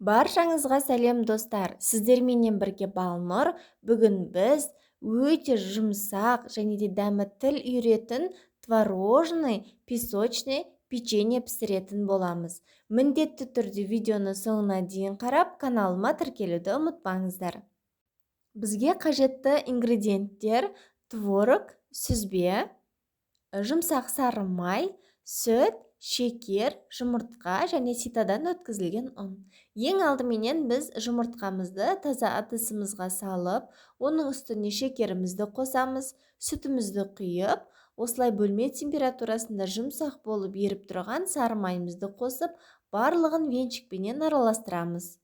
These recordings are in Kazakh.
Баршаңызға сәлем достар. Сіздерменен бірге Балнұр. Бүгін біз өте жұмсақ және де дәмі тіл үйретін творожный песочный печенье пісіретін боламыз. Міндетті түрде видеоны соңына дейін қарап, каналыма тіркелуді ұмытпаңыздар. Бізге қажетті ингредиенттер: творог, сүзбе, жұмсақ сары май, сүт, шекер, жұмыртқа және ситадан өткізілген ұн. Ең алдыменен біз жұмыртқамызды таза ыдысымызға салып, оның үстіне шекерімізді қосамыз, сүтімізді құйып, осылай бөлме температурасында жұмсақ болып еріп тұрған сары майымызды қосып, барлығын венчикпенен араластырамыз.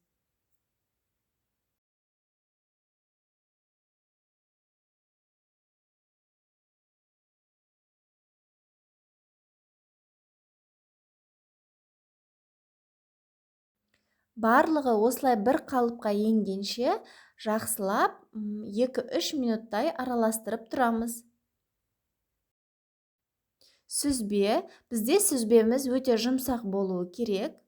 Барлығы осылай бір қалыпқа енгенше жақсылап 2-3 минуттай араластырып тұрамыз. Сүзбе. Бізде сүзбеміз өте жұмсақ болуы керек.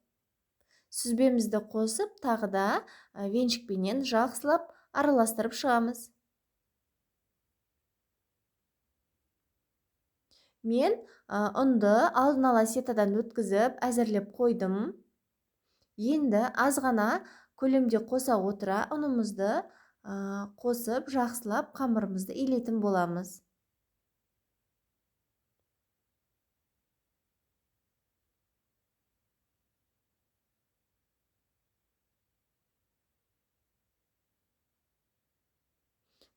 Сүзбемізді қосып, тағы да венчикпенен жақсылап араластырып шығамыз. Мен ұнды алдын ала ситадан өткізіп әзірлеп қойдым. Енді азғана көлемде қоса отыра ұнымызды қосып, жақсылап қамырымызды илейтін боламыз.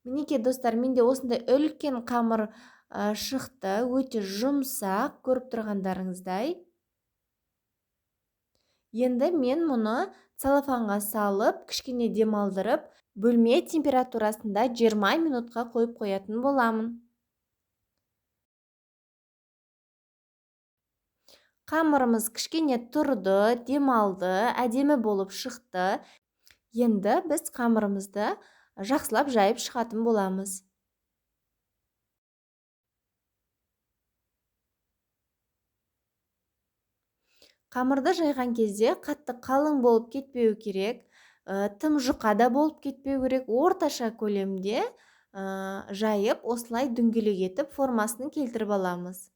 Мінекей достар, менде осындай үлкен қамыр шықты, өте жұмсақ, көріп тұрғандарыңыздай. Енді мен мұны целлофанға салып, кішкене демалдырып, бөлме температурасында 20 минутқа қойып қоятын боламын. Қамырымыз кішкене тұрды, демалды, әдемі болып шықты. Енді біз қамырымызды жақсылап жайып шығатын боламыз. Қамырды жайған кезде қатты қалың болып кетпеу керек, тым жұқа да болып кетпеу керек, орташа көлемде жайып, осылай дөңгелек етіп формасын келтіріп аламыз.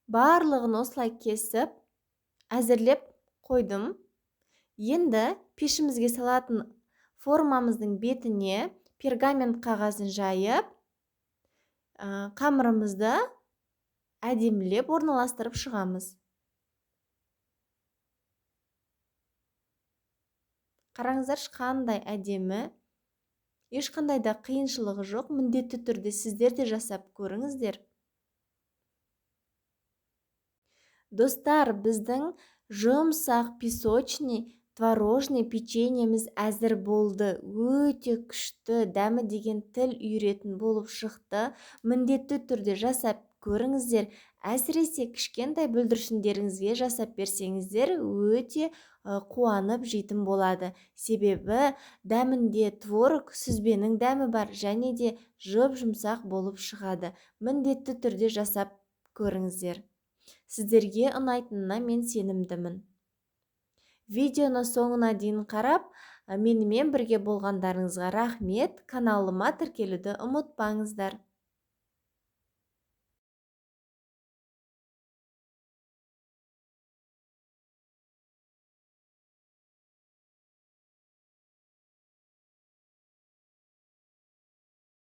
Барлығын осылай кесіп, әзірлеп қойдым. Енді пешімізге салатын формамыздың бетіне пергамент қағазын жайып, қамырымызды әдемілеп орналастырып шығамыз. Қараңыздар, қандай әдемі, ешқандай да қиыншылығы жоқ. Міндетті түрде сіздер де жасап көріңіздер. Достар, біздің жұмсақ песочный творожный печеньеміз әзір болды. Өте күшті, дәмі деген тіл үйретін болып шықты. Міндетті түрде жасап көріңіздер. Әсіресе кішкентай бүлдіршіндеріңізге жасап берсеңіздер, өте қуанып жейтін болады. Себебі дәмінде творог, сүзбенің дәмі бар және де жұп-жұмсақ болып шығады. Міндетті түрде жасап көріңіздер. Сіздерге ұнайтынына мен сенімдімін. Видеоны соңына дейін қарап, менімен бірге болғандарыңызға рахмет. Каналыма тіркелуді ұмытпаңыздар.